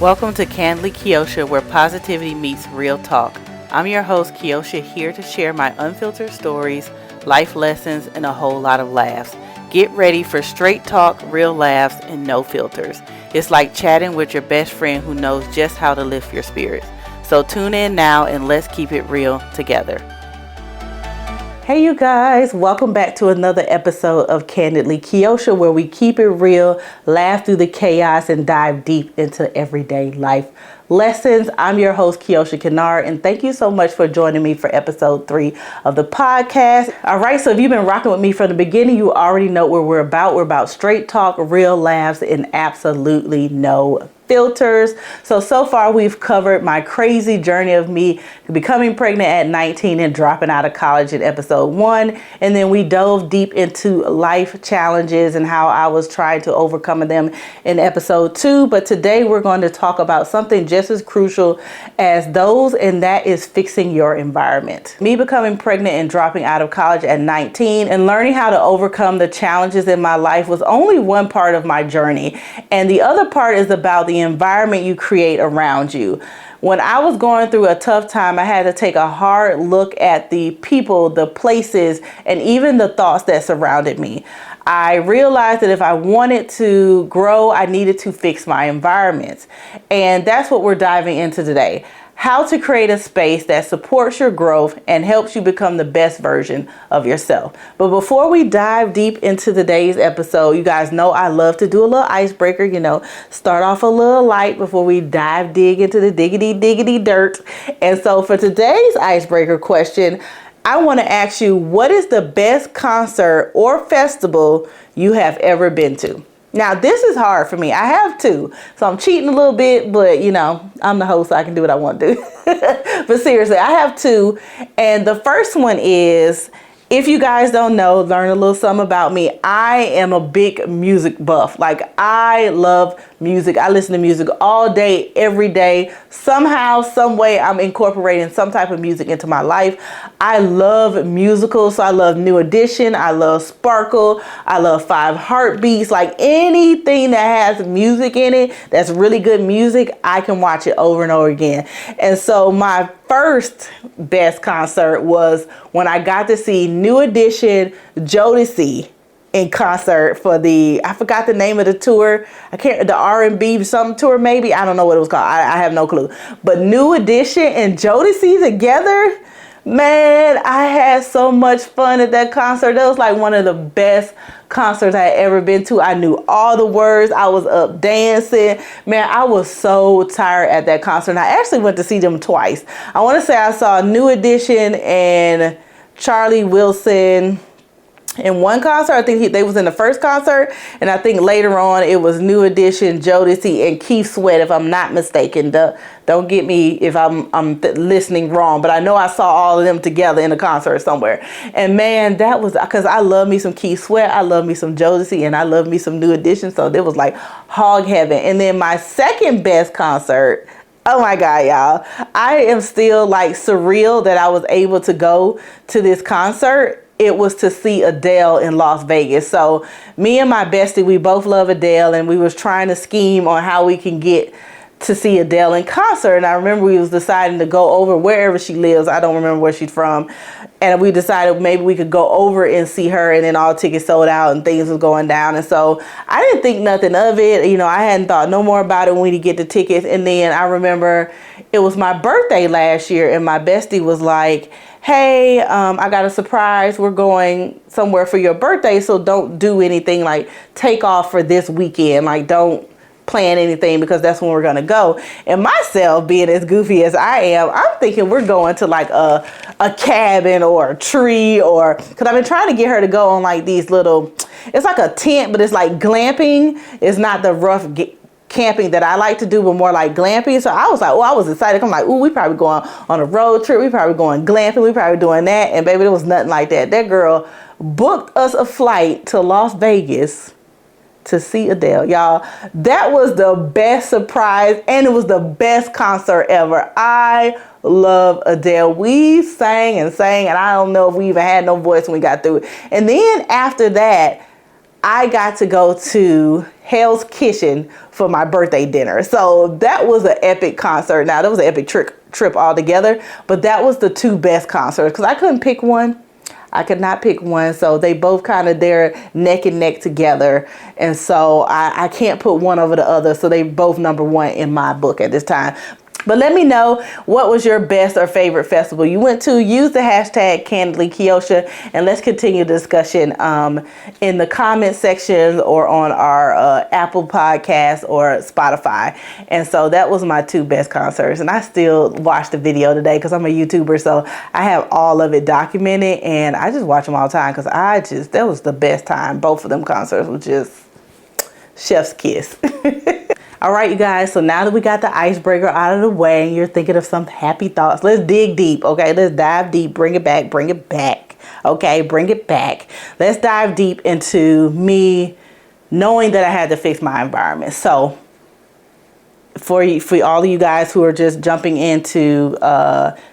Welcome to Kandidly Keoshia, where positivity meets real talk. I'm your host, Keoshia, here to share my unfiltered stories, life lessons, and a whole lot of laughs. Get ready for straight talk, real laughs, and no filters. It's like chatting with your best friend who knows just how to lift your spirits. So tune in now and let's keep it real together. Hey you guys, welcome back to another episode of Kandidly Keoshia, where we keep it real, laugh through the chaos, and dive deep into everyday life lessons. I'm your host, Keoshia Kennard, and thank you so much for joining me for episode 3 of the podcast. All right, so if you've been rocking with me from the beginning, you already know what we're about. We're about straight talk, real laughs, and absolutely no filters. So far we've covered my crazy journey of me becoming pregnant at 19 and dropping out of college in episode 1. And then we dove deep into life challenges and how I was trying to overcome them in episode 2. But today we're going to talk about something just as crucial as those, and that is fixing your environment. Me becoming pregnant and dropping out of college at 19 and learning how to overcome the challenges in my life was only one part of my journey. And the other part is about the environment you create around you. When I was going through a tough time, I had to take a hard look at the people, the places, and even the thoughts that surrounded me. I realized that if I wanted to grow, I needed to fix my environment. And that's what we're diving into today. How to create a space that supports your growth and helps you become the best version of yourself. But before we dive deep into today's episode, you guys know I love to do a little icebreaker, start off a little light before we dig into the diggity dirt. And so for today's icebreaker question, I want to ask you, what is the best concert or festival you have ever been to? Now, this is hard for me. I have 2, so I'm cheating a little bit, but I'm the host, so I can do what I want to do. But seriously, I have 2, and the first one is, if you guys don't know, learn a little something about me. I am a big music buff. Like, I love music. I listen to music all day, every day. Somehow, some way, I'm incorporating some type of music into my life. I love musicals. So I love New Edition. I love Sparkle. I love Five Heartbeats. Like, anything that has music in it, that's really good music, I can watch it over and over again. And so my first best concert was when I got to see New Edition Jodeci in concert for I forgot the name of the tour. The R&B something tour maybe. I don't know what it was called. I have no clue. But New Edition and Jodeci together, man, I had so much fun at that concert. That was like one of the best concerts I had ever been to. I knew all the words. I was up dancing. Man, I was so tired at that concert. And I actually went to see them twice. I want to say I saw New Edition and Charlie Wilson in one concert. I think they was in the first concert, and I think later on it was New Edition, Jodeci, and Keith Sweat, if I'm not mistaken. Don't get me if I'm listening wrong, but I know I saw all of them together in a concert somewhere. And man, that was because I love me some Keith Sweat, I love me some Jodeci, and I love me some New Edition. So it was like hog heaven. And then my second best concert, oh my God, y'all, I am still like surreal that I was able to go to this concert. It was to see Adele in Las Vegas. So me and my bestie, we both love Adele, and we was trying to scheme on how we can get to see Adele in concert. And I remember we was deciding to go over wherever she lives. I don't remember where she's from. And we decided maybe we could go over and see her, and then all tickets sold out and things was going down. And so I didn't think nothing of it. I hadn't thought no more about it when we get the tickets. And then I remember it was my birthday last year, and my bestie was like, hey, I got a surprise. We're going somewhere for your birthday, so don't do anything, like take off for this weekend. Like, don't plan anything because that's when we're going to go. And myself, being as goofy as I am, I'm thinking we're going to like a cabin or a tree, because I've been trying to get her to go on like these little, it's like a tent, but it's like glamping. It's not the rough camping that I like to do, but more like glamping. So I was like, I was excited. I'm like, we probably going on a road trip. We probably going glamping. We probably doing that. And baby, there was nothing like that. That girl booked us a flight to Las Vegas to see Adele. Y'all, that was the best surprise, and it was the best concert ever. I love Adele. We sang and sang, and I don't know if we even had no voice when we got through it. And then after that, I got to go to Hell's Kitchen for my birthday dinner. So that was an epic concert. Now, that was an epic trip altogether, but that was the two best concerts because I couldn't pick one. I could not pick one. So they both kind of there neck and neck together. And so I can't put one over the other. So they both number one in my book at this time. But let me know, what was your best or favorite festival you went to? Use the hashtag KANDIDLYKEOSHIA, and let's continue the discussion in the comment section or on our Apple Podcast or Spotify. And so that was my two best concerts. And I still watch the video today because I'm a YouTuber, so I have all of it documented, and I just watch them all the time because that was the best time. Both of them concerts were just chef's kiss. All right, you guys, so now that we got the icebreaker out of the way and you're thinking of some happy thoughts, let's dig deep, okay? Let's dive deep. Bring it back, okay? Bring it back. Let's dive deep into me knowing that I had to fix my environment. So for all of you guys who are just jumping into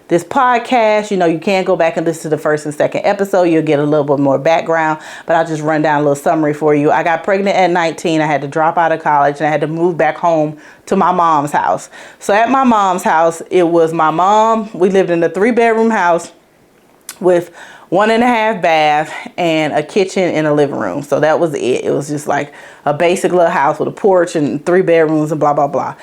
this podcast, you can go back and listen to the first and second episode. You'll get a little bit more background, but I'll just run down a little summary for you. I got pregnant at 19. I had to drop out of college and I had to move back home to my mom's house. So at my mom's house, it was my mom. We lived in a 3-bedroom house with 1.5 bath and a kitchen and a living room. So that was it. It was just like a basic little house with a porch and 3 bedrooms and blah, blah, blah.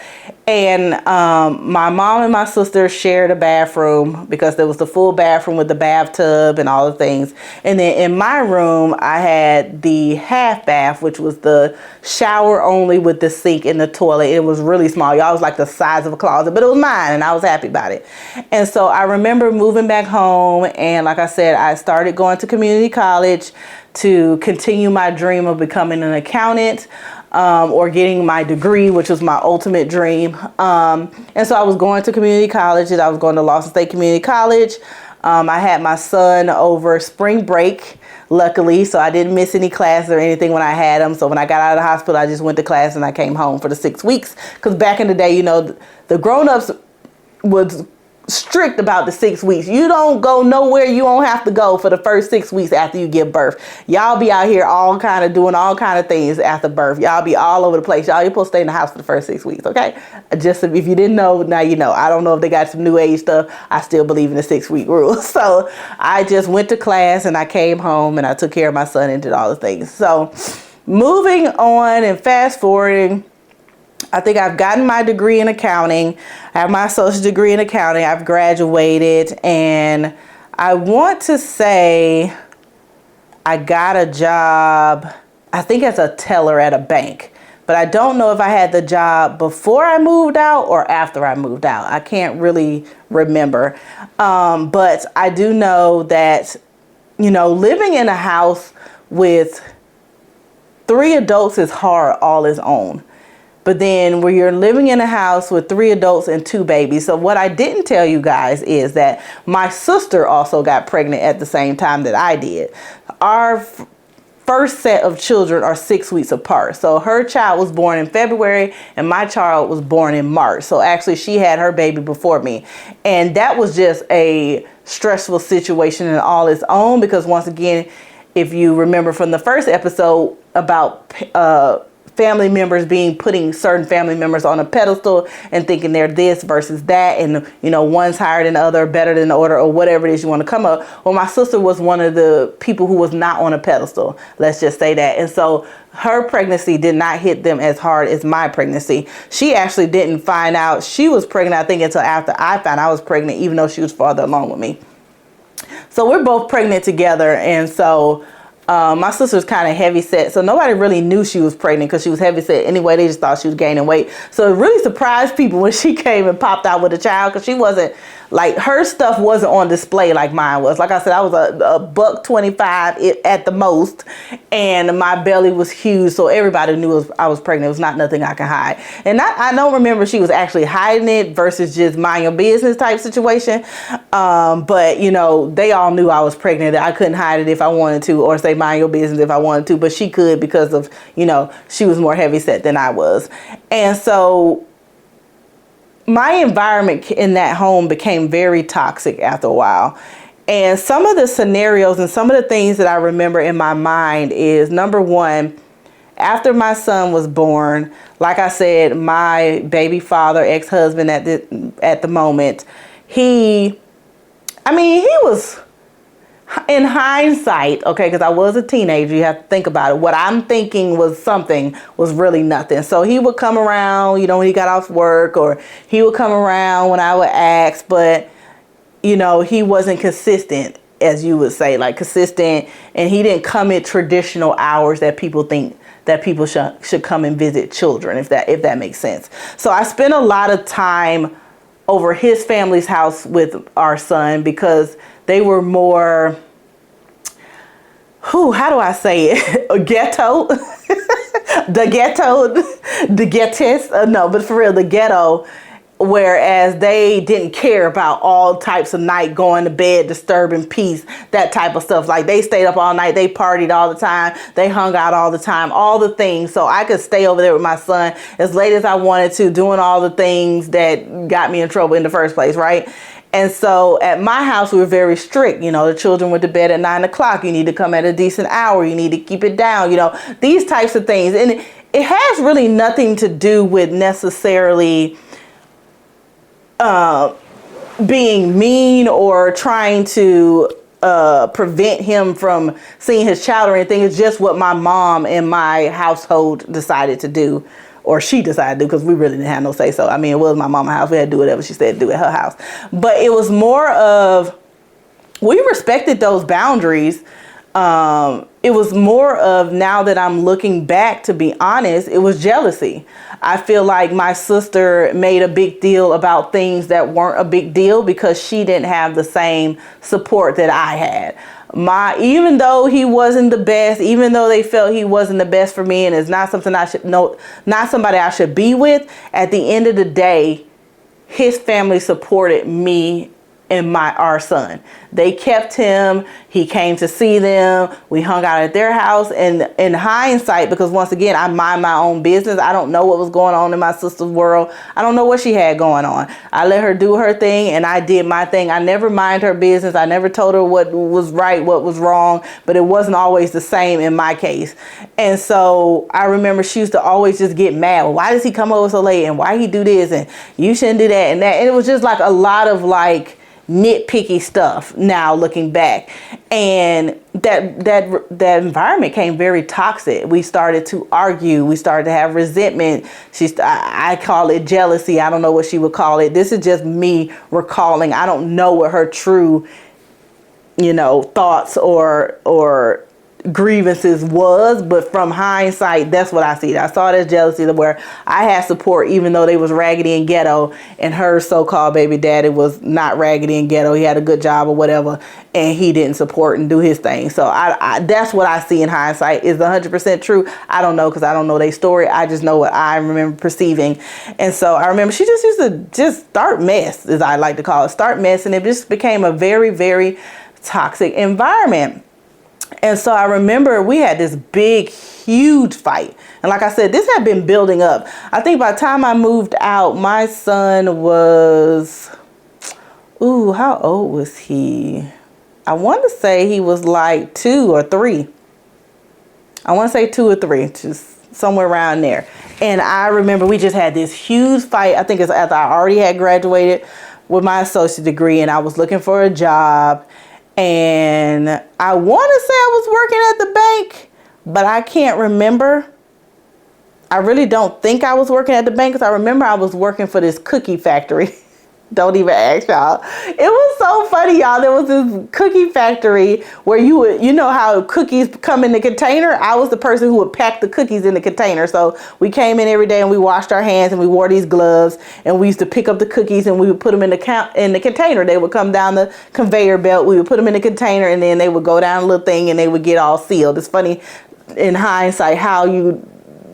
And my mom and my sister shared a bathroom because there was the full bathroom with the bathtub and all the things. And then in my room, I had the half bath, which was the shower only with the sink and the toilet. It was really small. Y'all, was like the size of a closet, but it was mine and I was happy about it. And so I remember moving back home, and like I said, I started going to community college to continue my dream of becoming an accountant or getting my degree, which was my ultimate dream. And so I was going to community college, and I was going to Lawson State Community College. I had my son over spring break, luckily, so I didn't miss any classes or anything when I had him. So when I got out of the hospital, I just went to class and I came home for the 6 weeks. Because back in the day, the grown-ups was strict about the 6 weeks. You don't go nowhere. You don't have to go for the first 6 weeks after you give birth. Y'all be out here doing all kind of things after birth. Y'all be all over the place. Y'all, you're supposed to stay in the house for the first 6 weeks, okay? Just if you didn't know, now you know. I don't know if they got some new age stuff. I still believe in the 6-week rule. So I just went to class and I came home and I took care of my son and did all the things. So moving on and fast forwarding, I think I've gotten my degree in accounting. I have my associate degree in accounting. I've graduated, and I want to say I got a job, I think as a teller at a bank. But I don't know if I had the job before I moved out or after I moved out. I can't really remember. But I do know that, living in a house with 3 adults is hard all its own. But then when you're living in a house with 3 adults and 2 babies. So what I didn't tell you guys is that my sister also got pregnant at the same time that I did. Our first set of children are 6 weeks apart. So her child was born in February and my child was born in March. So actually she had her baby before me. And that was just a stressful situation in all its own, because once again, if you remember from the first episode about family members putting certain family members on a pedestal and thinking they're this versus that, and one's higher than the other, better than the other, or whatever it is you want to come up. Well, my sister was one of the people who was not on a pedestal, let's just say that. And so her pregnancy did not hit them as hard as my pregnancy. She actually didn't find out she was pregnant, I think, until after I found I was pregnant, even though she was farther along with me. So we're both pregnant together, and so my sister's kind of heavy set, so nobody really knew she was pregnant because she was heavy set anyway. They just thought she was gaining weight. So it really surprised people when she came and popped out with a child, because she wasn't like, her stuff wasn't on display like mine was. Like I said, I was a $125 at the most, and my belly was huge, so everybody knew I was pregnant. It was not nothing I could hide. And I don't remember she was actually hiding it versus just mind your business type situation. But they all knew I was pregnant. I couldn't hide it if I wanted to, or say mind your business if I wanted to, but she could, because of, she was more heavy set than I was. And so my environment in that home became very toxic after a while. And some of the scenarios and some of the things that I remember in my mind is, number one, after my son was born, like I said, my baby father, ex-husband at the moment, he was, in hindsight, okay, because I was a teenager, you have to think about it. What I'm thinking was something was really nothing. So he would come around, when he got off work, or he would come around when I would ask, but, he wasn't consistent, as you would say, like consistent, and he didn't come at traditional hours that people think that people should come and visit children, if that makes sense. So I spent a lot of time over his family's house with our son because they were more, how do I say it? Ghetto. The ghettos. No, but for real, the ghetto. Whereas they didn't care about all types of night, going to bed, disturbing peace, that type of stuff. Like they stayed up all night, they partied all the time, they hung out all the time, all the things. So I could stay over there with my son as late as I wanted to, doing all the things that got me in trouble in the first place, right? And so at my house, we were very strict. The children went to bed at 9 o'clock. You need to come at a decent hour. You need to keep it down, these types of things. And it has really nothing to do with necessarily being mean or trying to prevent him from seeing his child or anything. It's just what my mom and my household decided to do, or she decided to do, because we really didn't have no say so. It was my mama's house. We had to do whatever she said to do at her house. But it was more of, we respected those boundaries. It was more of, now that I'm looking back, to be honest, it was jealousy. I feel like my sister made a big deal about things that weren't a big deal because she didn't have the same support that I had. Even though he wasn't the best, even though they felt he wasn't the best for me and it's not something I should know, not somebody I should be with, at the end of the day, his family supported me and our son. They kept him. He came to see them. We hung out at their house. And in hindsight, because once again, I mind my own business. I don't know what was going on in my sister's world. I don't know what she had going on. I let her do her thing and I did my thing. I never mind her business. I never told her what was right, what was wrong, but it wasn't always the same in my case. And so I remember she used to always just get mad. Well, why does he come over so late? And why he do this? And you shouldn't do that and that. And it was just like a lot of nitpicky stuff now looking back, and that environment became very toxic. We started to argue, we started to have resentment. I call it jealousy. I don't know what she would call it. This is just me recalling. I don't know what her true thoughts or grievances was, but from hindsight, that's what I see. I saw it as jealousy, where I had support even though they was raggedy and ghetto, and her so-called baby daddy was not raggedy and ghetto. He had a good job or whatever, and he didn't support and do his thing. So I that's what I see in hindsight. Is 100% true? I don't know, because I don't know their story. I just know what I remember perceiving. And so I remember she just used to just start mess, as I like to call it, start mess, and it just became a very, very toxic environment. And so I remember we had this big, huge fight. And like I said, this had been building up. I think by the time I moved out, my son was, how old was he? I want to say he was like 2 or 3. I want to say 2 or 3, just somewhere around there. And I remember we just had this huge fight. I think it's after I already had graduated with my associate degree and I was looking for a job. And I want to say I was working at the bank, but I can't remember. I really don't think I was working at the bank, because I remember I was working for this cookie factory. Don't even ask, y'all. It was so funny, y'all. There was this cookie factory where you know how cookies come in the container? I was the person who would pack the cookies in the container. So we came in every day and we washed our hands and we wore these gloves, and we used to pick up the cookies and we would put them in the container. They would come down the conveyor belt. We would put them in the container, and then they would go down a little thing and they would get all sealed. It's funny in hindsight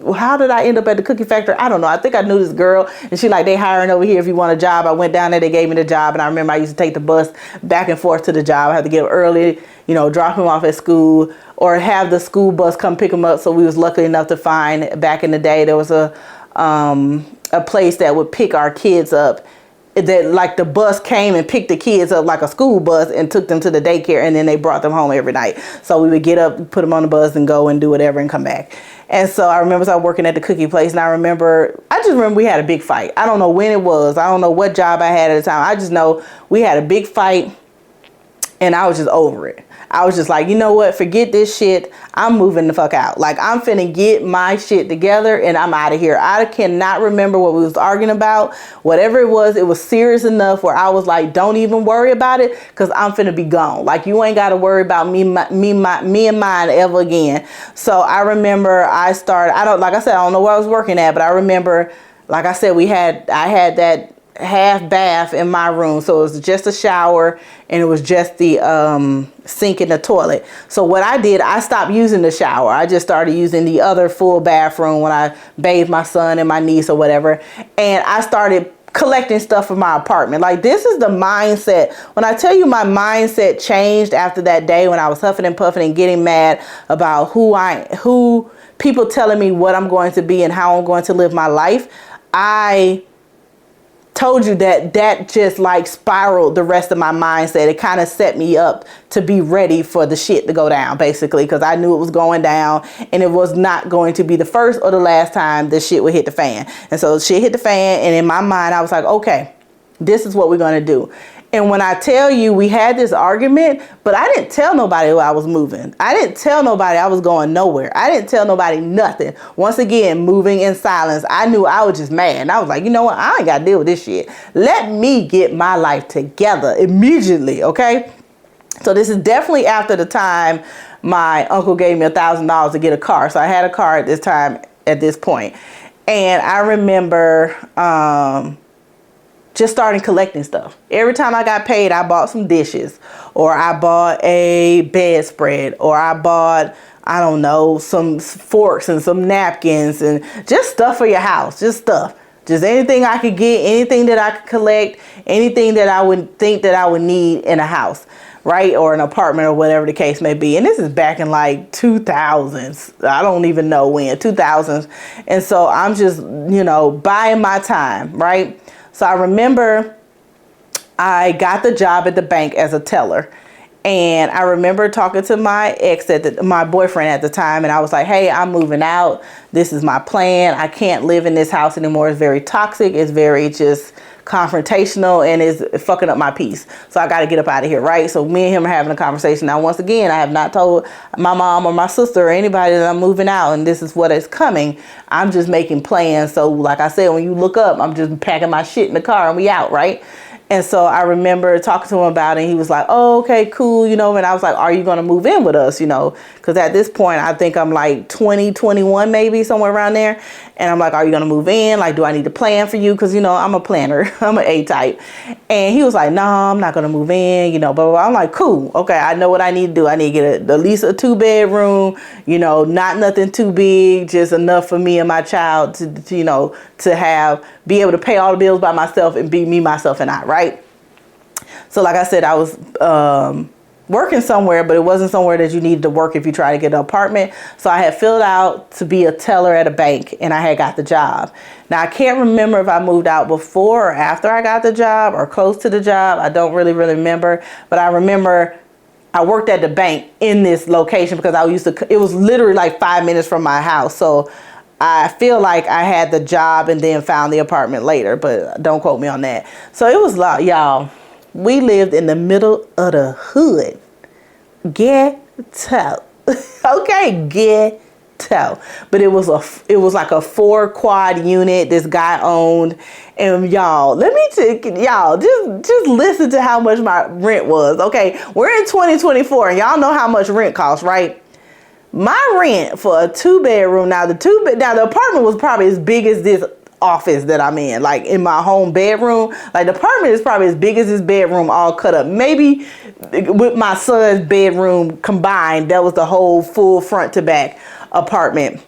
how did I end up at the cookie factory? I don't know. I think I knew this girl, and she they hiring over here if you want a job. I went down there, they gave me the job, and I remember I used to take the bus back and forth to the job. I had to get up early, drop him off at school, or have the school bus come pick him up. So we was lucky enough to find, back in the day, there was a place that would pick our kids up that like the bus came and picked the kids up like a school bus and took them to the daycare, and then they brought them home every night. So we would get up, put them on the bus, and go and do whatever and come back. And so I remember I was working at the cookie place, and I just remember we had a big fight. I don't know when it was. I don't know what job I had at the time. I just know we had a big fight, and I was just over it. I was just like, you know what? Forget this shit. I'm moving the fuck out. Like, I'm finna get my shit together and I'm out of here. I cannot remember what we was arguing about. Whatever it was serious enough where I was like, don't even worry about it, because I'm finna be gone. Like, you ain't got to worry about me and mine ever again. So I remember like I said, I don't know where I was working at, but I remember, like I said, I had that half bath in my room, so it was just a shower and it was just the sink and the toilet. So what I did, I stopped using the shower. I just started using the other full bathroom when I bathed my son and my niece or whatever, and I started collecting stuff from my apartment. Like, this is the mindset. When I tell you my mindset changed after that day, when I was huffing and puffing and getting mad about who people telling me what I'm going to be and how I'm going to live my life, I told you that just like spiraled the rest of my mindset. It kind of set me up to be ready for the shit to go down, basically, because I knew it was going down and it was not going to be the first or the last time the shit would hit the fan. And so shit hit the fan, and in my mind I was like, okay, this is what we're going to do. And when I tell you we had this argument, but I didn't tell nobody I was moving. I didn't tell nobody I was going nowhere. I didn't tell nobody nothing. Once again, moving in silence. I knew I was just mad. And I was like, you know what? I ain't got to deal with this shit. Let me get my life together immediately, okay? So this is definitely after the time my uncle gave me $1,000 to get a car. So I had a car at this point. And I remember just starting collecting stuff. Every time I got paid, I bought some dishes, or I bought a bedspread, or I bought, I don't know, some forks and some napkins and just stuff for your house, just stuff. Just anything I could get, anything that I could collect, anything that I would think that I would need in a house, right? Or an apartment, or whatever the case may be. And this is back in like 2000s. I don't even know when, 2000s. And so I'm just, buying my time, right? So I remember I got the job at the bank as a teller. And I remember talking to my my boyfriend at the time, and I was like, hey, I'm moving out. This is my plan. I can't live in this house anymore. It's very toxic. It's very just confrontational, and it's fucking up my peace. So I got to get up out of here, right? So me and him are having a conversation. Now, once again, I have not told my mom or my sister or anybody that I'm moving out, and this is what is coming. I'm just making plans. So like I said, when you look up, I'm just packing my shit in the car and we out, right? And so I remember talking to him about it, and he was like, oh, okay, cool, and I was like, are you going to move in with us, because at this point, I think I'm like 20, 21, maybe somewhere around there. And I'm like, are you going to move in? Like, do I need to plan for you? Because, I'm a planner. I'm an A-type. And he was like, no, I'm not going to move in, blah, blah, blah. I'm like, cool. Okay, I know what I need to do. I need to get at least a 2-bedroom, not nothing too big, just enough for me and my child to be able to pay all the bills by myself and be me, myself, and I, right? So like I said, I was working somewhere, but it wasn't somewhere that you needed to work if you try to get an apartment. So I had filled out to be a teller at a bank, and I had got the job. Now, I can't remember if I moved out before or after I got the job or close to the job. I don't really remember, but I remember I worked at the bank in this location because it was literally like 5 minutes from my house. So I feel like I had the job and then found the apartment later, but don't quote me on that. So it was like, y'all, we lived in the middle of the hood. Ghetto. Okay, ghetto. But it was like a 4-quad unit this guy owned. And y'all, let me take y'all, just listen to how much my rent was. Okay, we're in 2024 and y'all know how much rent costs, right? My rent for a 2-bedroom, now the apartment was probably as big as this office that I'm in, like in my home bedroom. Like, the apartment is probably as big as this bedroom all cut up. Maybe with my son's bedroom combined, that was the whole full front to back apartment.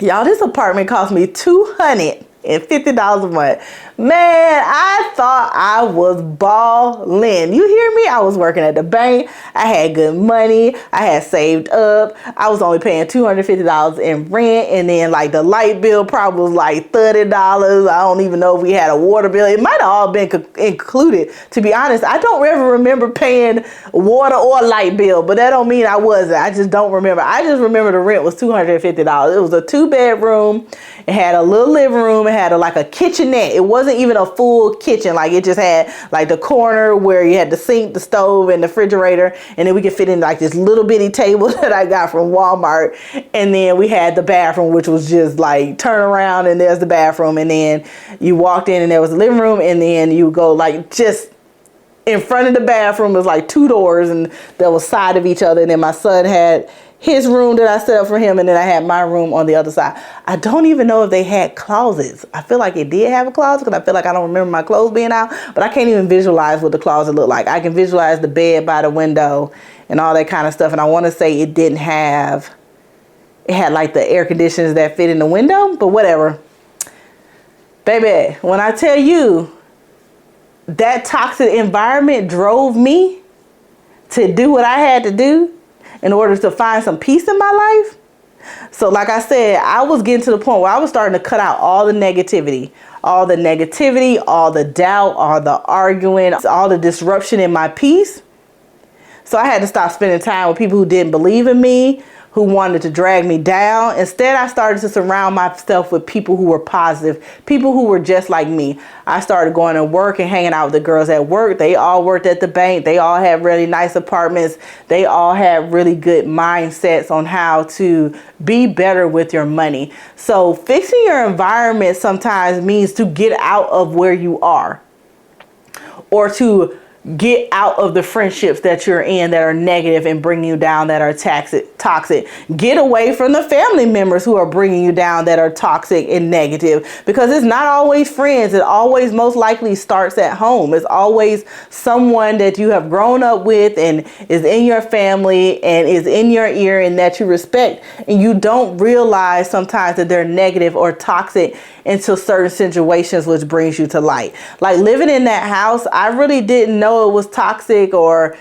Y'all, this apartment cost me $250 a month. Man, I thought I was balling. You hear me? I was working at the bank. I had good money. I had saved up. I was only paying $250 in rent. And then like the light bill probably was like $30. I don't even know if we had a water bill. It might have all been included. To be honest, I don't ever remember paying water or light bill, but that don't mean I wasn't. I just don't remember. I just remember the rent was $250. It was a 2-bedroom. It had a little living room. It had like a kitchenette. It wasn't even a full kitchen. Like it just had like the corner where you had the sink, the stove, and the refrigerator. And then we could fit in like this little bitty table that I got from Walmart. And then we had the bathroom, which was just like turn around and there's the bathroom. And then you walked in and there was the living room. And then you go like just in front of the bathroom was like 2 doors and that was side of each other. And then my son had his room that I set up for him, and then I had my room on the other side. I don't even know if they had closets. I feel like it did have a closet because I feel like I don't remember my clothes being out, but I can't even visualize what the closet looked like. I can visualize the bed by the window and all that kind of stuff, and I want to say it had like the air conditioners that fit in the window, but whatever. Baby, when I tell you that toxic environment drove me to do what I had to do in order to find some peace in my life. So like I said, I was getting to the point where I was starting to cut out all the negativity, all the doubt, all the arguing, all the disruption in my peace. So I had to stop spending time with people who didn't believe in me, who wanted to drag me down. Instead, I started to surround myself with people who were positive, people who were just like me. I started going to work and hanging out with the girls at work. They all worked at the bank. They all had really nice apartments. They all had really good mindsets on how to be better with your money. So fixing your environment sometimes means to get out of where you are, or to get out of the friendships that you're in that are negative and bringing you down, that are toxic. Get away from the family members who are bringing you down, that are toxic and negative, because it's not always friends. It always most likely starts at home. It's always someone that you have grown up with and is in your family and is in your ear and that you respect, and you don't realize sometimes that they're negative or toxic until certain situations, which brings you to light. Like living in that house, I really didn't know it was toxic or,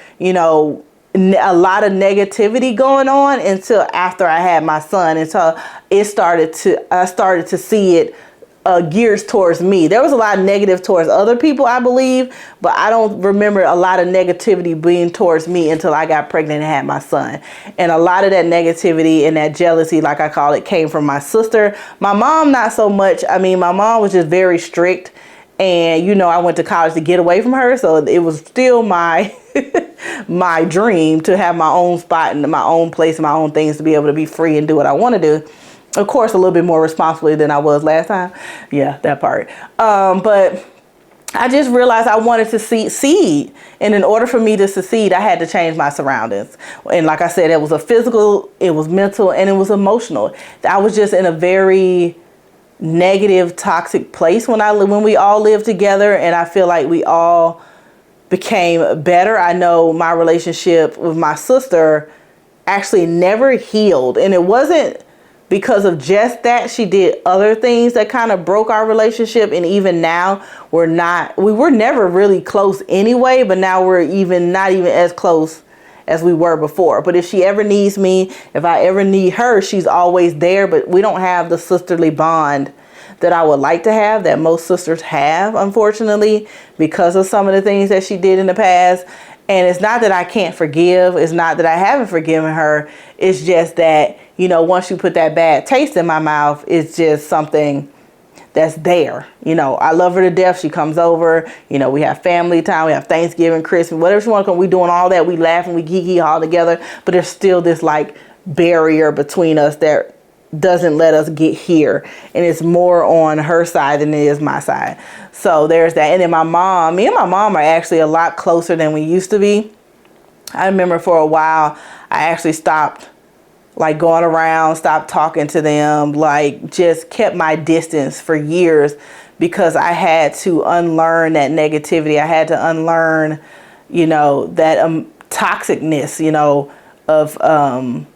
a lot of negativity going on until after I had my son, until I started to see it geared towards me. There was a lot of negative towards other people, I believe, but I don't remember a lot of negativity being towards me until I got pregnant and had my son. And a lot of that negativity and that jealousy, like I call it, came from my sister. My mom, not so much. I mean, my mom was just very strict. And, I went to college to get away from her. So it was still my my dream to have my own spot and my own place and my own things, to be able to be free and do what I want to do. Of course, a little bit more responsibly than I was last time. Yeah, that part. But I just realized I wanted to succeed. And in order for me to succeed, I had to change my surroundings. And like I said, it was a physical, it was mental, and it was emotional. I was just in a very negative, toxic place when we all lived together, and I feel like we all became better. I know my relationship with my sister actually never healed, and it wasn't because of just that. She did other things that kind of broke our relationship, and even now we were never really close anyway, but now we're not even as close as we were before. But if she ever needs me, if I ever need her, she's always there. But we don't have the sisterly bond that I would like to have, that most sisters have, unfortunately, because of some of the things that she did in the past. And it's not that I can't forgive. It's not that I haven't forgiven her. It's just that, once you put that bad taste in my mouth, it's just something that's there. I love her to death. She comes over, we have family time, we have Thanksgiving, Christmas, whatever she wants to come. We doing all that. We laugh and we geeky all together, but there's still this like barrier between us that doesn't let us get here. And it's more on her side than it is my side. So there's that. And then me and my mom are actually a lot closer than we used to be. I remember for a while, I actually stopped going around, stopped talking to them, just kept my distance for years, because I had to unlearn that negativity. I had to unlearn, that toxicness, of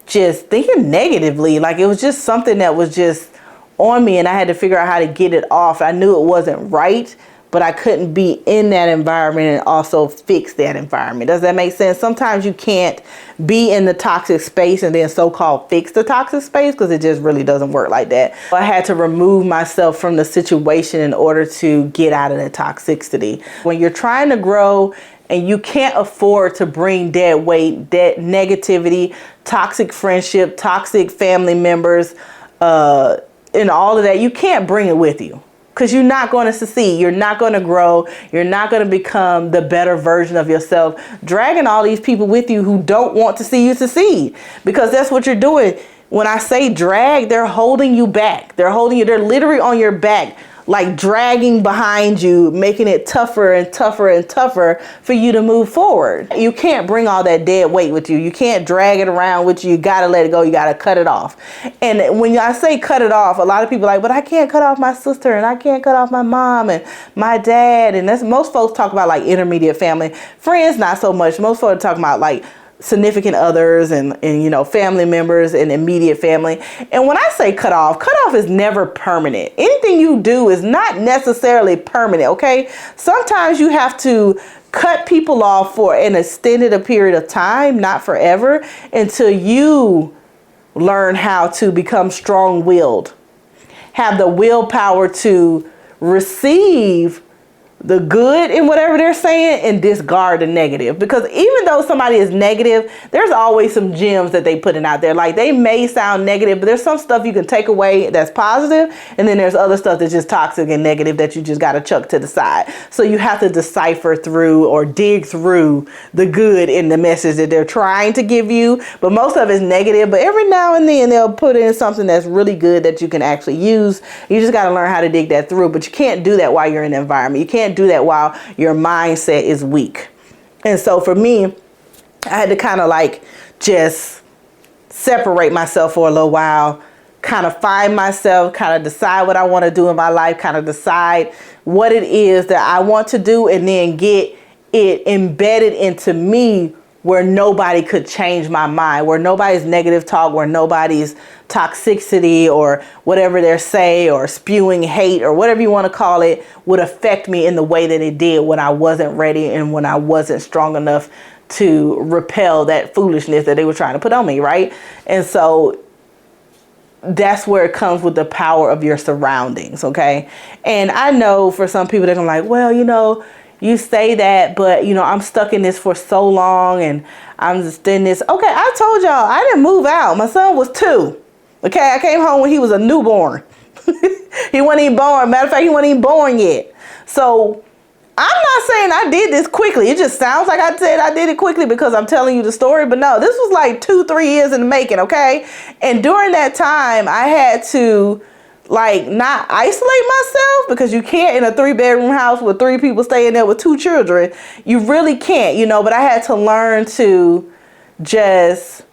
just thinking negatively. It was just something that was just on me, and I had to figure out how to get it off. I knew it wasn't right, but I couldn't be in that environment and also fix that environment. Does that make sense? Sometimes you can't be in the toxic space and then so-called fix the toxic space, because it just really doesn't work like that. I had to remove myself from the situation in order to get out of the toxicity. When you're trying to grow and you can't afford to bring dead weight, dead negativity, toxic friendship, toxic family members, and all of that, you can't bring it with you. Because you're not going to succeed. You're not going to grow. You're not going to become the better version of yourself, dragging all these people with you who don't want to see you succeed. Because that's what you're doing. When I say drag, they're holding you back. They're literally on your back, like dragging behind you, making it tougher and tougher and tougher for you to move forward. You can't bring all that dead weight with you. You can't drag it around with you. You got to let it go. You got to cut it off. And when I say cut it off, a lot of people are like, but I can't cut off my sister, and I can't cut off my mom and my dad. And that's, most folks talk about like intermediate family. Friends, not so much. Most folks talk about like significant others and you know, family members and immediate family. And when I say cut off is never permanent. Anything you do is not necessarily permanent, okay? Sometimes you have to cut people off for an extended period of time, not forever, until you learn how to become strong-willed, have the willpower to receive the good in whatever they're saying and discard the negative. Because even though somebody is negative, there's always some gems that they putting out there. Like, they may sound negative, but there's some stuff you can take away that's positive, and then there's other stuff that's just toxic and negative that you just got to chuck to the side. So you have to decipher through or dig through the good in the message that they're trying to give you. But most of it's negative, but every now and then they'll put in something that's really good that you can actually use. You just got to learn how to dig that through. But you can't do that while you're in the environment. You can't do that while your mindset is weak. And so for me, I had to kind of like just separate myself for a little while, kind of find myself, kind of decide what I want to do in my life, kind of decide what it is that I want to do, and then get it embedded into me where nobody could change my mind, where nobody's negative talk, where nobody's toxicity or whatever they're saying or spewing hate or whatever you want to call it would affect me in the way that it did when I wasn't ready and when I wasn't strong enough to repel that foolishness that they were trying to put on me, right? And so that's where it comes with the power of your surroundings, okay? And I know for some people they're gonna like, well, you know, you say that, but you know, I'm stuck in this for so long and I'm just in this. Okay, I told y'all I didn't move out. My son was 2. Okay, I came home when he was a newborn. He wasn't even born. Matter of fact, he wasn't even born yet. So I'm not saying I did this quickly. It just sounds like I said I did it quickly because I'm telling you the story. But no, this was like 2-3 years in the making, okay? And during that time, I had to like not isolate myself, because you can't in a 3-bedroom house with 3 people staying there with 2 children. You really can't, you know, but I had to learn to just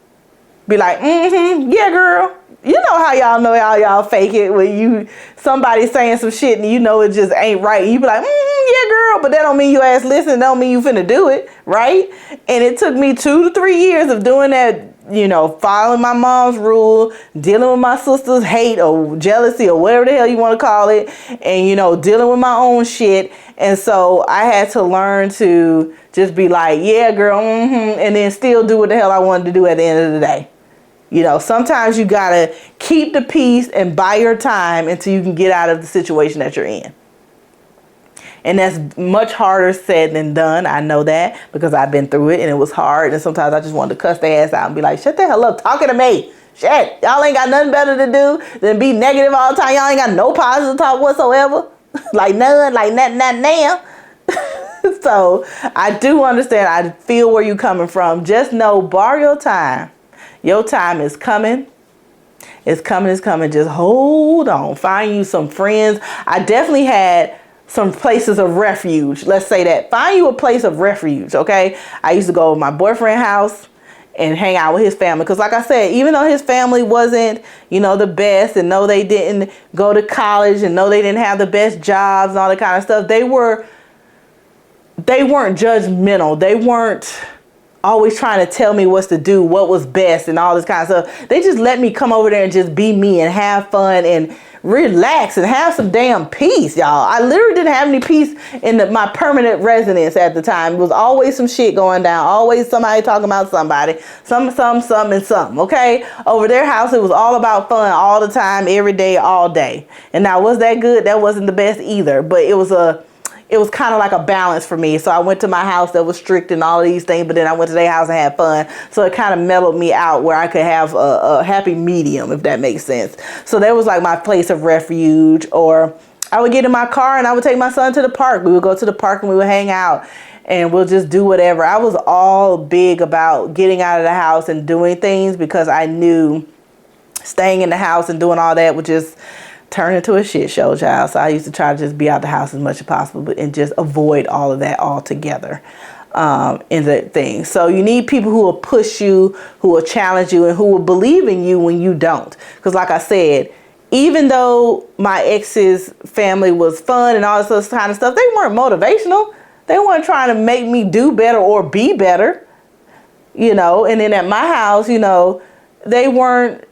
be like, yeah, girl. You know how y'all fake it when somebody saying some shit and you know it just ain't right. And you be like, yeah, girl, but that don't mean you ass listen. That don't mean you finna do it, right? And it took me 2 to 3 years of doing that, you know, following my mom's rule, dealing with my sister's hate or jealousy or whatever the hell you want to call it, and, you know, dealing with my own shit. And so I had to learn to just be like, yeah, girl, and then still do what the hell I wanted to do at the end of the day. You know, sometimes you gotta keep the peace and buy your time until you can get out of the situation that you're in. And that's much harder said than done. I know that because I've been through it and it was hard. And sometimes I just wanted to cuss their ass out and be like, shut the hell up talking to me. Shit, y'all ain't got nothing better to do than be negative all the time. Y'all ain't got no positive talk whatsoever. Like none, like not now. So I do understand. I feel where you're coming from. Just know, borrow your time. Your time is coming. It's coming. It's coming. Just hold on. Find you some friends. I definitely had some places of refuge. Let's say that. Find you a place of refuge, okay? I used to go to my boyfriend's house and hang out with his family. Because like I said, even though his family wasn't, you know, the best, and no, they didn't go to college, and no, they didn't have the best jobs and all that kind of stuff, they weren't judgmental. They weren't always trying to tell me what to do, what was best and all this kind of stuff. They just let me come over there and just be me and have fun and relax and have some damn peace, y'all. I literally didn't have any peace in my permanent residence at the time. It was always some shit going down. Always somebody talking about somebody. Some, okay? Over their house, it was all about fun all the time, every day, all day. And now, was that good? That wasn't the best either. But it was kind of like a balance for me. So I went to my house that was strict and all of these things, but then I went to their house and had fun. So it kind of mellowed me out where I could have a happy medium, if that makes sense. So that was like my place of refuge. Or I would get in my car and I would take my son to the park. We would go to the park and we would hang out and we'll just do whatever. I was all big about getting out of the house and doing things because I knew staying in the house and doing all that would just turn into a shit show, child. So I used to try to just be out the house as much as possible and just avoid all of that altogether in the thing. So you need people who will push you, who will challenge you, and who will believe in you when you don't. Because like I said, even though my ex's family was fun and all this kind of stuff, they weren't motivational. They weren't trying to make me do better or be better, you know. And then at my house, you know, they weren't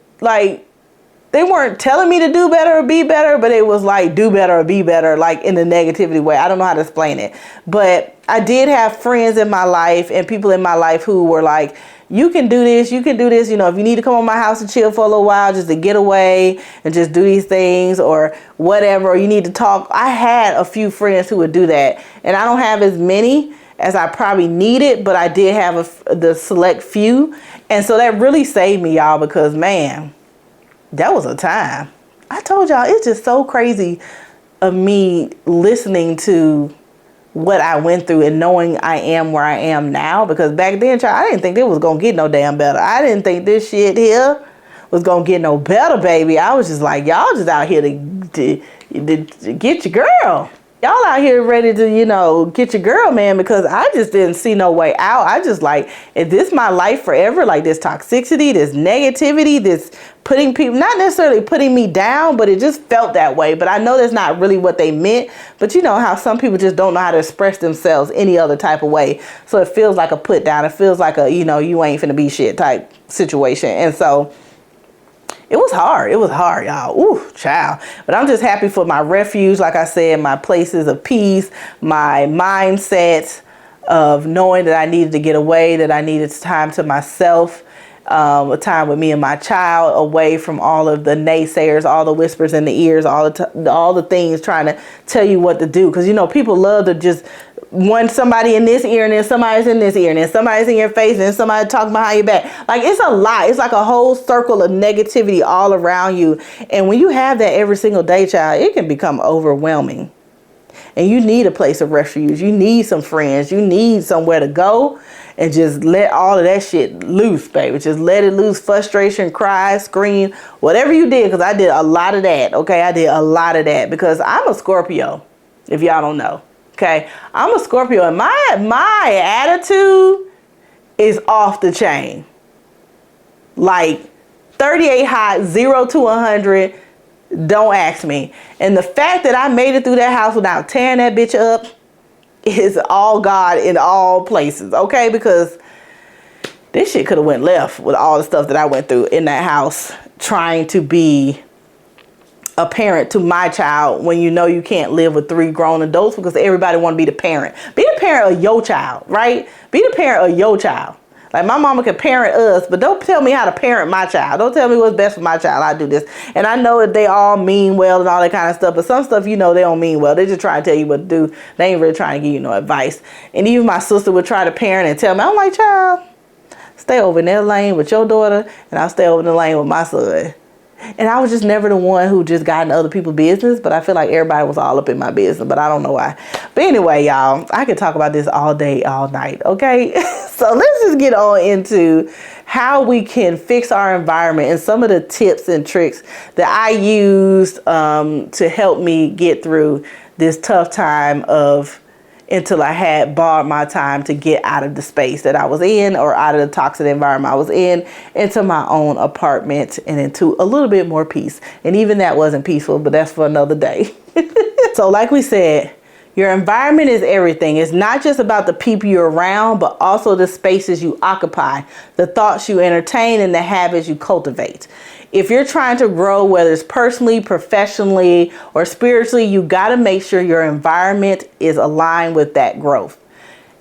telling me to do better or be better, but it was like do better or be better, like in a negativity way. I don't know how to explain it. But I did have friends in my life and people in my life who were like, you can do this, you can do this. You know, if you need to come on my house and chill for a little while just to get away and just do these things or whatever, or you need to talk. I had a few friends who would do that. And I don't have as many as I probably needed, but I did have the select few. And so that really saved me, y'all, because man, that was a time. I told y'all, it's just so crazy of me listening to what I went through and knowing I am where I am now. Because back then, child, I didn't think it was going to get no damn better. I didn't think this shit here was going to get no better, baby. I was just like, y'all just out here to get your girl. Y'all out here ready to, you know, get your girl, man, because I just didn't see no way out. I just like, is this my life forever? Like this toxicity, this negativity, this putting people, not necessarily putting me down, but it just felt that way. But I know that's not really what they meant. But you know how some people just don't know how to express themselves any other type of way. So it feels like a put down. It feels like a, you know, you ain't finna be shit type situation. And so it was hard. It was hard, y'all. Ooh, child. But I'm just happy for my refuge. Like I said, my places of peace, my mindset of knowing that I needed to get away, that I needed time to myself, a time with me and my child, away from all of the naysayers, all the whispers in the ears, all the things trying to tell you what to do. Because, you know, people love to just want somebody in this ear and then somebody's in this ear and then somebody's in your face and then somebody talking behind your back. Like, it's a lot. It's like a whole circle of negativity all around you. And when you have that every single day, child, it can become overwhelming. And you need a place of refuge. You need some friends. You need somewhere to go and just let all of that shit loose, baby. Just let it loose. Frustration, cry, scream, whatever you did. Because I did a lot of that. Okay, I did a lot of that because I'm a Scorpio, if y'all don't know. Okay, I'm a Scorpio and my attitude is off the chain. Like 38 hot, 0 to 100. Don't ask me. And the fact that I made it through that house without tearing that bitch up is all God in all places. Okay, because this shit could have went left with all the stuff that I went through in that house trying to be a parent to my child when you know you can't live with 3 grown adults because everybody want to be the parent. Be the parent of your child, right? Be the parent of your child. Like my mama can parent us, but don't tell me how to parent my child. Don't tell me what's best for my child. I do this. And I know that they all mean well and all that kind of stuff, but some stuff, you know, they don't mean well. They just try to tell you what to do. They ain't really trying to give you no advice. And even my sister would try to parent and tell me, I'm like, child, stay over in that lane with your daughter and I'll stay over in the lane with my son. And I was just never the one who just got into other people's business, but I feel like everybody was all up in my business, but I don't know why. But anyway, y'all, I could talk about this all day, all night, okay? So let's just get on into how we can fix our environment and some of the tips and tricks that I used to help me get through this tough time until I had borrowed my time to get out of the space that I was in or out of the toxic environment I was in into my own apartment and into a little bit more peace. And even that wasn't peaceful, but that's for another day. So like we said, Your environment is everything. It's not just about the people you're around, but also the spaces you occupy, the thoughts you entertain, and the habits you cultivate. If you're trying to grow, whether it's personally, professionally, or spiritually, you got to make sure your environment is aligned with that growth.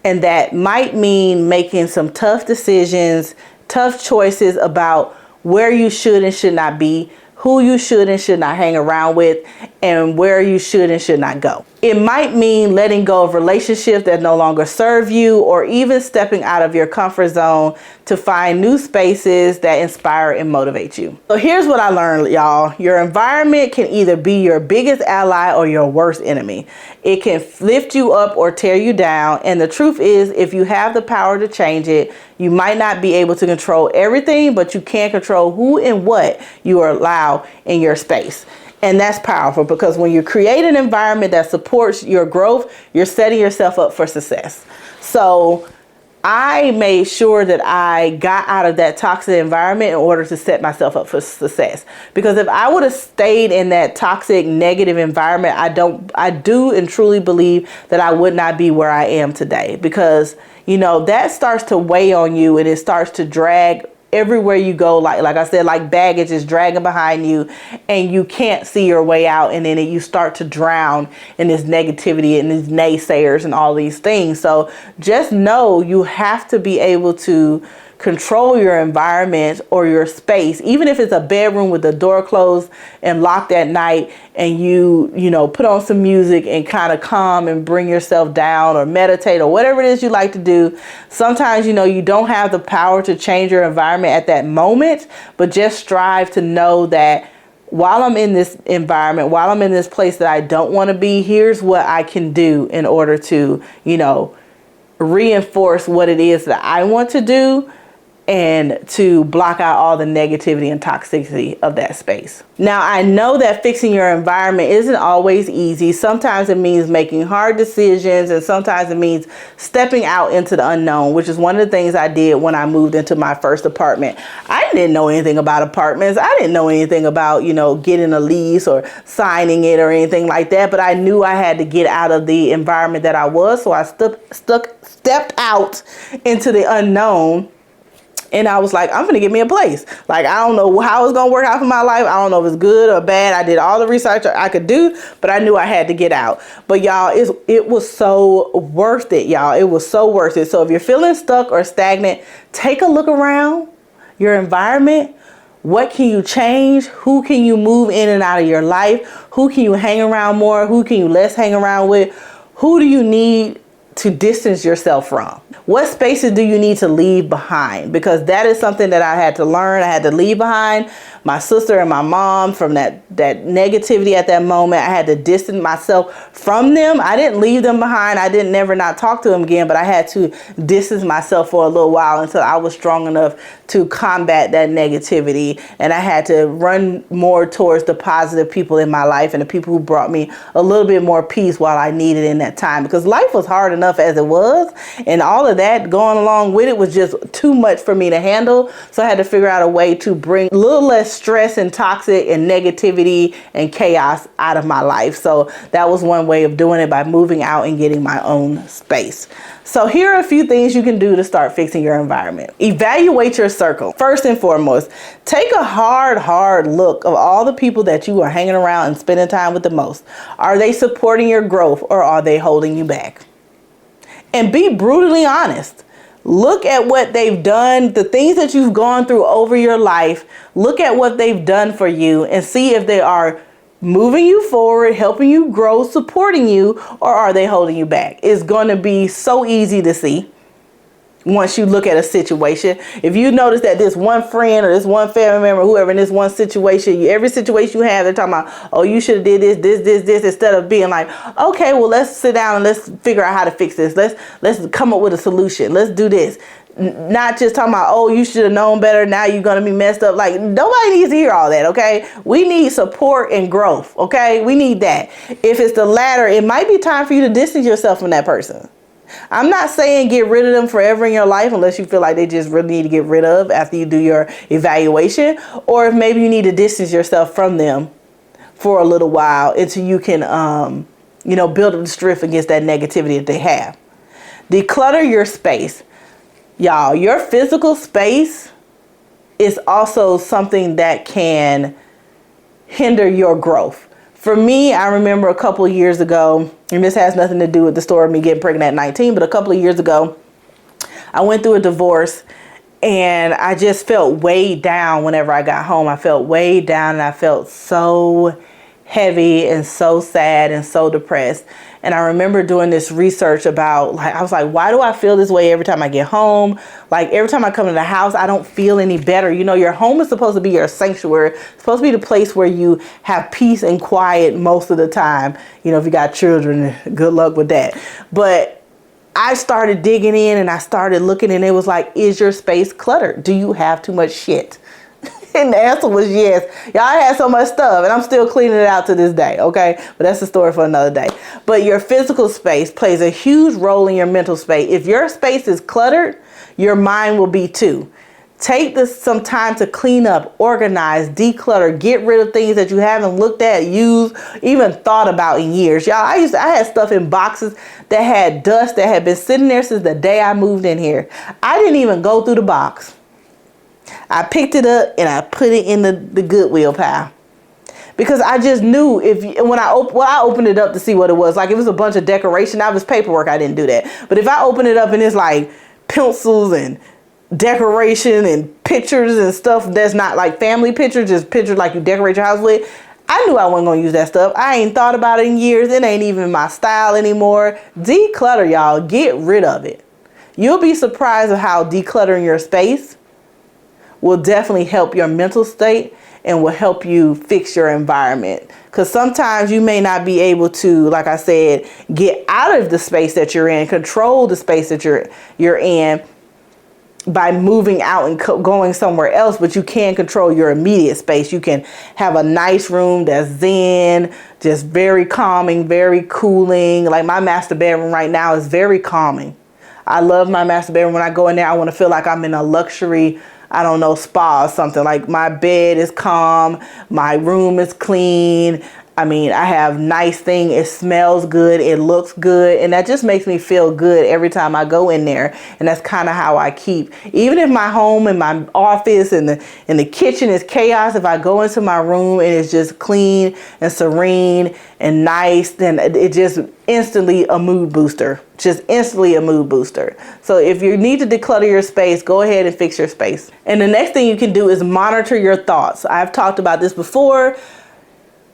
And that might mean making some tough decisions, tough choices about where you should and should not be, who you should and should not hang around with, and where you should and should not go. It might mean letting go of relationships that no longer serve you, or even stepping out of your comfort zone to find new spaces that inspire and motivate you. So here's what I learned, y'all. Your environment can either be your biggest ally or your worst enemy. It can lift you up or tear you down. And the truth is, if you have the power to change it, you might not be able to control everything, but you can control who and what you allow in your space. And that's powerful, because when you create an environment that supports your growth, you're setting yourself up for success. So I made sure that I got out of that toxic environment in order to set myself up for success. Because if I would have stayed in that toxic, negative environment, I do and truly believe that I would not be where I am today. Because, you know, that starts to weigh on you, and it starts to drag everywhere you go. Like I said, like baggage is dragging behind you, and you can't see your way out, and then you start to drown in this negativity and these naysayers and all these things. So just know you have to be able to control your environment or your space, even if it's a bedroom with the door closed and locked at night, and you know, put on some music and kind of calm and bring yourself down, or meditate, or whatever it is you like to do. Sometimes, you know, you don't have the power to change your environment at that moment, but just strive to know that while I'm in this environment, while I'm in this place that I don't want to be, here's what I can do in order to, you know, reinforce what it is that I want to do, and to block out all the negativity and toxicity of that space. Now, I know that fixing your environment isn't always easy. Sometimes it means making hard decisions, and sometimes it means stepping out into the unknown, which is one of the things I did when I moved into my first apartment. I didn't know anything about apartments. I didn't know anything about, you know, getting a lease or signing it or anything like that, but I knew I had to get out of the environment that I was, so I stepped out into the unknown. And I was like, I'm going to get me a place. Like, I don't know how it's going to work out for my life. I don't know if it's good or bad. I did all the research I could do, but I knew I had to get out. But y'all, it was so worth it, y'all. It was so worth it. So if you're feeling stuck or stagnant, take a look around your environment. What can you change? Who can you move in and out of your life? Who can you hang around more? Who can you less hang around with? Who do you need to distance yourself from? What spaces do you need to leave behind? Because that is something that I had to learn. I had to leave behind my sister and my mom from that negativity at that moment. I had to distance myself from them. I didn't leave them behind. I didn't never not talk to them again, but I had to distance myself for a little while until I was strong enough to combat that negativity. And I had to run more towards the positive people in my life and the people who brought me a little bit more peace while I needed in that time, because life was hard enough as it was, and all of that going along with it was just too much for me to handle. So I had to figure out a way to bring a little less stress and toxic and negativity and chaos out of my life. So that was one way of doing it, by moving out and getting my own space. So here are a few things you can do to start fixing your environment. Evaluate your circle. First and foremost, take a hard look of all the people that you are hanging around and spending time with the most. Are they supporting your growth, or are they holding you back? And be brutally honest. Look at what they've done, the things that you've gone through over your life. Look at what they've done for you and see if they are moving you forward, helping you grow, supporting you, or are they holding you back? It's going to be so easy to see once you look at a situation. If you notice that this one friend or this one family member, whoever, in this one situation, every situation you have, they're talking about, oh, you should have did this, instead of being like, okay, well, let's sit down and let's figure out how to fix this. Let's come up with a solution. Let's do this. Not just talking about, oh, you should have known better, now you're going to be messed up. Like, nobody needs to hear all that, okay? We need support and growth, okay? We need that. If it's the latter, it might be time for you to distance yourself from that person. I'm not saying get rid of them forever in your life, unless you feel like they just really need to get rid of after you do your evaluation, or if maybe you need to distance yourself from them for a little while until you can build up the strength against that negativity that they have. Declutter your space. Y'all, your physical space is also something that can hinder your growth. For me, I remember a couple of years ago, and this has nothing to do with the story of me getting pregnant at 19, but a couple of years ago, I went through a divorce and I just felt weighed down whenever I got home. I felt weighed down and I felt so heavy and so sad and so depressed. And I remember doing this research about, I was like, why do I feel this way every time I get home? Like every time I come to the house, I don't feel any better. Your home is supposed to be your sanctuary. It's supposed to be the place where you have peace and quiet most of the time. If you got children, good luck with that. But I started digging in and I started looking, and it was like, is your space cluttered? Do you have too much shit? And the answer was yes. Y'all, I had so much stuff and I'm still cleaning it out to this day. Okay. But that's a story for another day. But your physical space plays a huge role in your mental space. If your space is cluttered, your mind will be too. Take some time to clean up, organize, declutter, get rid of things that you haven't looked at, used, even thought about in years. Y'all, I had stuff in boxes that had dust that had been sitting there since the day I moved in here. I didn't even go through the box. I picked it up and I put it in the Goodwill pile. Because I just knew when I opened it up to see what it was. Like, it was a bunch of decoration. That was paperwork. I didn't do that. But if I open it up and it's like pencils and decoration and pictures and stuff that's not like family pictures, just pictures like you decorate your house with, I knew I wasn't going to use that stuff. I ain't thought about it in years. It ain't even my style anymore. Declutter, y'all. Get rid of it. You'll be surprised at how decluttering your space will definitely help your mental state and will help you fix your environment. Because sometimes you may not be able to, like I said, get out of the space that you're in, control the space that you're in by moving out and going somewhere else, but you can control your immediate space. You can have a nice room that's zen, just very calming, very cooling. Like my master bedroom right now is very calming. I love my master bedroom. When I go in there, I want to feel like I'm in a luxury, spa or something. Like my bed is calm, my room is clean. I have nice thing. It smells good. It looks good. And that just makes me feel good every time I go in there. And that's kind of how I keep, even if my home and my office and the kitchen is chaos, if I go into my room and it's just clean and serene and nice, then it just instantly a mood booster. Just instantly a mood booster. So if you need to declutter your space, go ahead and fix your space. And the next thing you can do is monitor your thoughts. I've talked about this before.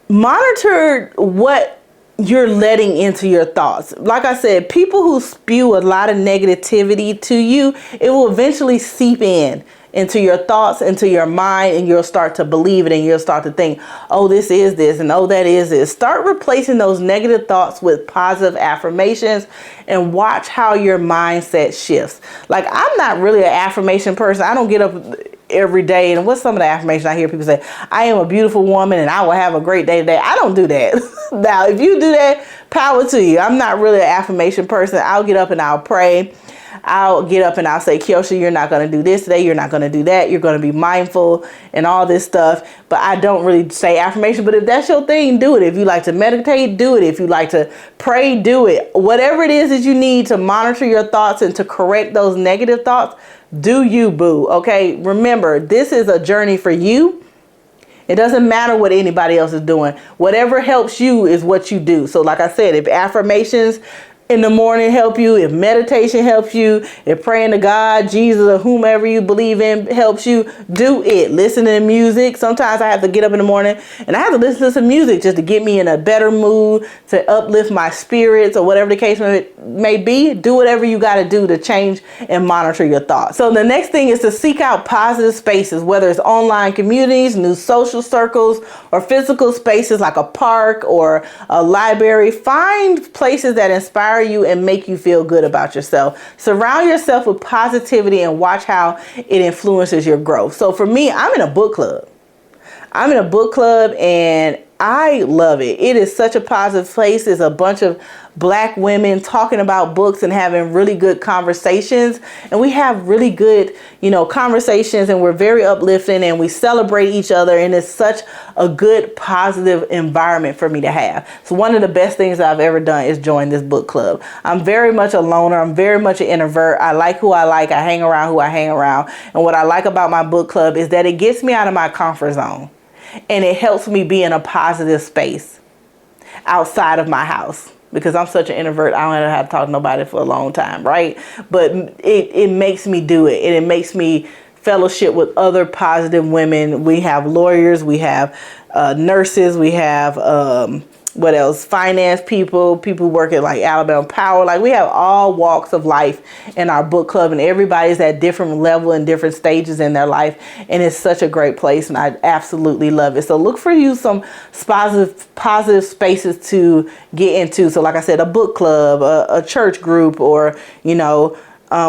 Monitor what you're letting into your thoughts. Like I said, people who spew a lot of negativity to you, it will eventually seep into your thoughts, into your mind, and you'll start to believe it, and you'll start to think, oh, this is this, and oh, that is this. Start replacing those negative thoughts with positive affirmations and watch how your mindset shifts. Like, I'm not really an affirmation person. I don't get up every day. And what's some of the affirmation I hear people say? I am a beautiful woman and I will have a great day today. I don't do that. Now, if you do that, power to you. I'm not really an affirmation person. I'll get up and I'll pray. I'll get up and I'll say, Keoshia, you're not going to do this today. You're not going to do that. You're going to be mindful and all this stuff. But I don't really say affirmation. But if that's your thing, do it. If you like to meditate, do it. If you like to pray, do it. Whatever it is that you need to monitor your thoughts and to correct those negative thoughts, do you, boo. Okay. Remember, this is a journey for you. It doesn't matter what anybody else is doing. Whatever helps you is what you do. So like I said, if affirmations in the morning help you, if meditation helps you, if praying to God, Jesus, or whomever you believe in helps you, do it. Listen to music. Sometimes I have to get up in the morning and I have to listen to some music just to get me in a better mood, to uplift my spirits, or whatever the case may be. Do whatever you got to do to change and monitor your thoughts. So the next thing is to seek out positive spaces, whether it's online communities, new social circles, or physical spaces like a park or a library. Find places that inspire you and make you feel good about yourself. Surround yourself with positivity and watch how it influences your growth. So for me, I'm in a book club. And I love it. It is such a positive place. It's a bunch of Black women talking about books and having really good conversations. And we have really good, conversations, and we're very uplifting, and we celebrate each other. And it's such a good, positive environment for me to have. So one of the best things I've ever done is join this book club. I'm very much a loner. I'm very much an introvert. I like who I like. I hang around who I hang around. And what I like about my book club is that it gets me out of my comfort zone. And it helps me be in a positive space outside of my house, because I'm such an introvert. I don't have to talk to nobody for a long time, right? But it makes me do it. And it makes me fellowship with other positive women. We have lawyers, we have nurses, we have what else? Finance people work at like Alabama Power. Like, we have all walks of life in our book club, and everybody's at different level and different stages in their life. And it's such a great place, and I absolutely love it. So look for you some positive spaces to get into. So like I said, a book club, a church group, or,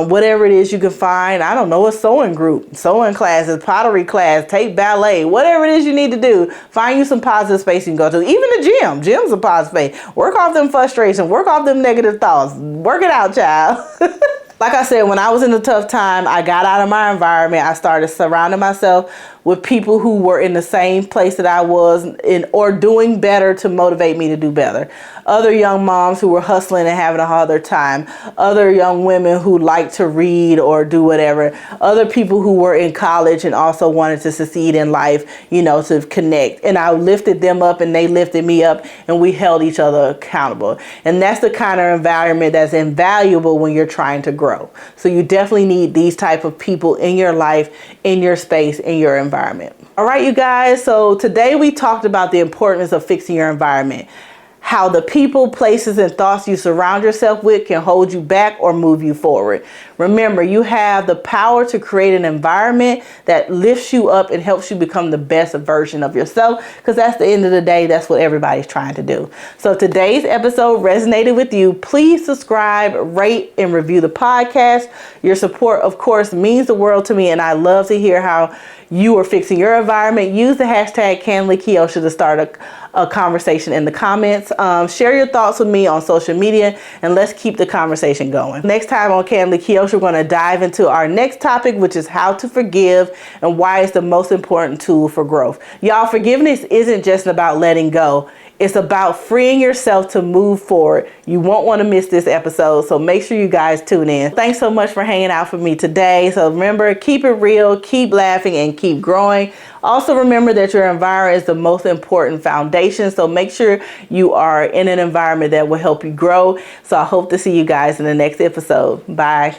whatever it is you can find. I don't know, a sewing group, sewing classes, pottery class, take ballet, whatever it is you need to do. Find you some positive space you can go to. Even the gym. Gym's a positive space. Work off them frustrations. Work off them negative thoughts. Work it out, child. Like I said, when I was in a tough time, I got out of my environment. I started surrounding myself with people who were in the same place that I was in, or doing better to motivate me to do better. Other young moms who were hustling and having a harder time. Other young women who like to read or do whatever. Other people who were in college and also wanted to succeed in life, to connect. And I lifted them up and they lifted me up, and we held each other accountable. And that's the kind of environment that's invaluable when you're trying to grow. So you definitely need these type of people in your life, in your space, in your environment. All right, you guys. So today we talked about the importance of fixing your environment. How the people, places, and thoughts you surround yourself with can hold you back or move you forward. Remember, you have the power to create an environment that lifts you up and helps you become the best version of yourself, because that's the end of the day, that's what everybody's trying to do. So if today's episode resonated with you, please subscribe, rate, and review the podcast. Your support, of course, means the world to me, and I love to hear how you are fixing your environment. Use the hashtag KANDIDLYKEOSHIA to start a conversation in the comments. Share your thoughts with me on social media, and let's keep the conversation going. Next time on Kandidly Keoshia, we're going to dive into our next topic, which is how to forgive and why it's the most important tool for growth. Y'all, forgiveness isn't just about letting go. It's about freeing yourself to move forward. You won't want to miss this episode, so make sure you guys tune in. Thanks so much for hanging out with me today. So remember, keep it real, keep laughing, and keep growing. Also remember that your environment is the most important foundation, so make sure you are in an environment that will help you grow. So I hope to see you guys in the next episode. Bye.